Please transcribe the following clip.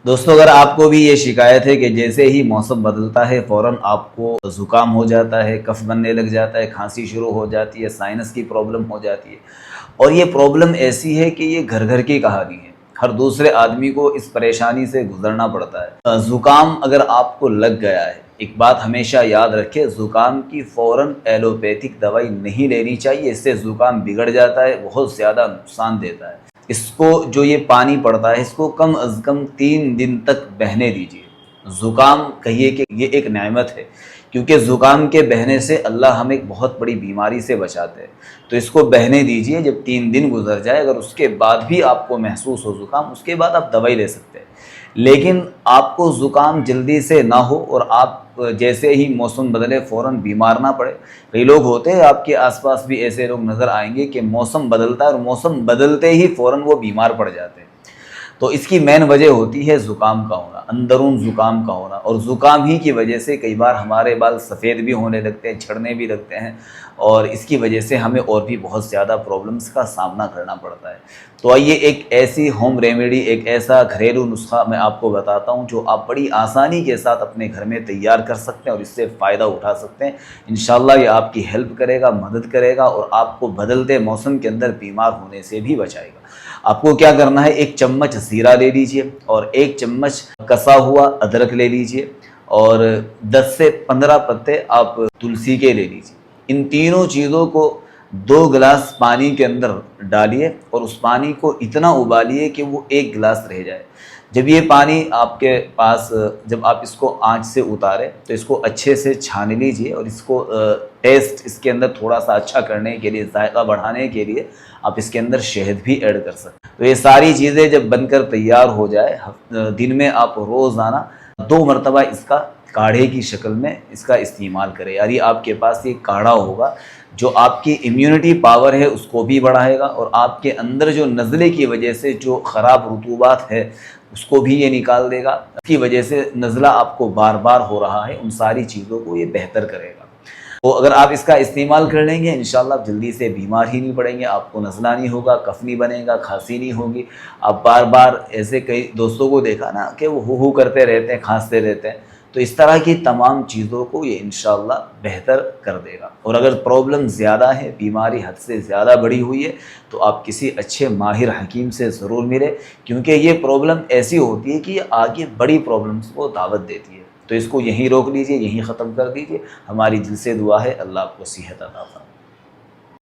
دوستو اگر آپ کو بھی یہ شکایت ہے کہ جیسے ہی موسم بدلتا ہے فوراً آپ کو زکام ہو جاتا ہے، کف بننے لگ جاتا ہے، کھانسی شروع ہو جاتی ہے، سائنس کی پرابلم ہو جاتی ہے، اور یہ پرابلم ایسی ہے کہ یہ گھر گھر کی کہانی ہے، ہر دوسرے آدمی کو اس پریشانی سے گزرنا پڑتا ہے۔ زکام اگر آپ کو لگ گیا ہے، ایک بات ہمیشہ یاد رکھے، زکام کی فوراً ایلوپیتھک دوائی نہیں لینی چاہیے، اس سے زکام بگڑ جاتا ہے، بہت زیادہ نقصان دیتا ہے۔ اس کو جو یہ پانی پڑتا ہے اس کو کم از کم 3 دن تک بہنے دیجیے۔ زکام کہیے کہ یہ ایک نعمت ہے، کیونکہ زکام کے بہنے سے اللہ ہمیں ایک بہت بڑی بیماری سے بچاتے ہیں، تو اس کو بہنے دیجیے۔ جب 3 دن گزر جائے، اگر اس کے بعد بھی آپ کو محسوس ہو زکام، اس کے بعد آپ دوائی لے سکتے ہیں، لیکن آپ کو زکام جلدی سے نہ ہو اور آپ جیسے ہی موسم بدلے فوراً بیمار نہ پڑے۔ کئی لوگ ہوتے ہیں، آپ کے آس پاس بھی ایسے لوگ نظر آئیں گے کہ موسم بدلتا ہے اور موسم بدلتے ہی فوراً وہ بیمار پڑ جاتے ہیں۔ تو اس کی مین وجہ ہوتی ہے زکام کا ہونا، اندرون زکام کا ہونا، اور زکام ہی کی وجہ سے کئی بار ہمارے بال سفید بھی ہونے لگتے ہیں، جھڑنے بھی لگتے ہیں، اور اس کی وجہ سے ہمیں اور بھی بہت زیادہ پرابلمس کا سامنا کرنا پڑتا ہے۔ تو آئیے ایک ایسی ہوم ریمیڈی، ایک ایسا گھریلو نسخہ میں آپ کو بتاتا ہوں جو آپ بڑی آسانی کے ساتھ اپنے گھر میں تیار کر سکتے ہیں اور اس سے فائدہ اٹھا سکتے ہیں۔ انشاءاللہ یہ آپ کی ہیلپ کرے گا، مدد کرے گا، اور آپ کو بدلتے موسم کے اندر بیمار ہونے سے بھی بچائے گا۔ آپ کو کیا کرنا ہے، 1 چمچ زیرہ لے لیجئے اور 1 چمچ کسا ہوا ادرک لے لیجئے، اور 10 سے 15 پتے آپ تلسی کے لے لیجئے۔ ان تینوں چیزوں کو 2 گلاس پانی کے اندر ڈالیے اور اس پانی کو اتنا ابالیے کہ وہ 1 گلاس رہ جائے۔ جب یہ پانی آپ کے پاس، جب آپ اس کو آنچ سے اتاریں تو اس کو اچھے سے چھان لیجئے، اور اس کو ٹیسٹ اس کے اندر تھوڑا سا اچھا کرنے کے لیے، ذائقہ بڑھانے کے لیے آپ اس کے اندر شہد بھی ایڈ کر سکتے ہیں۔ تو یہ ساری چیزیں جب بن کر تیار ہو جائے، دن میں آپ روزانہ 2 مرتبہ اس کا کاڑھے کی شکل میں اس کا استعمال کریں، یعنی آپ کے پاس یہ کاڑھا ہوگا جو آپ کی امیونٹی پاور ہے اس کو بھی بڑھائے گا، اور آپ کے اندر جو نزلے کی وجہ سے جو خراب رطوبات ہے اس کو بھی یہ نکال دے گا۔ اس کی وجہ سے نزلہ آپ کو بار بار ہو رہا ہے، ان ساری چیزوں کو یہ بہتر کرے گا۔ تو اگر آپ اس کا استعمال کر لیں گے انشاءاللہ آپ جلدی سے بیمار ہی نہیں پڑیں گے، آپ کو نزلہ نہیں ہوگا، کف نہیں بنے گا، کھانسی نہیں ہوگی۔ آپ بار بار ایسے کئی دوستوں کو دیکھا نا کہ وہ ہو کرتے رہتے ہیں، کھانستے رہتے ہیں، تو اس طرح کی تمام چیزوں کو یہ انشاءاللہ بہتر کر دے گا۔ اور اگر پرابلم زیادہ ہے، بیماری حد سے زیادہ بڑی ہوئی ہے، تو آپ کسی اچھے ماہر حکیم سے ضرور ملے، کیونکہ یہ پرابلم ایسی ہوتی ہے کہ یہ آگے بڑی پرابلمس کو دعوت دیتی ہے۔ تو اس کو یہیں روک لیجئے، یہیں ختم کر دیجئے۔ ہماری دل سے دعا ہے اللہ آپ کو صحت عطا فرمائے۔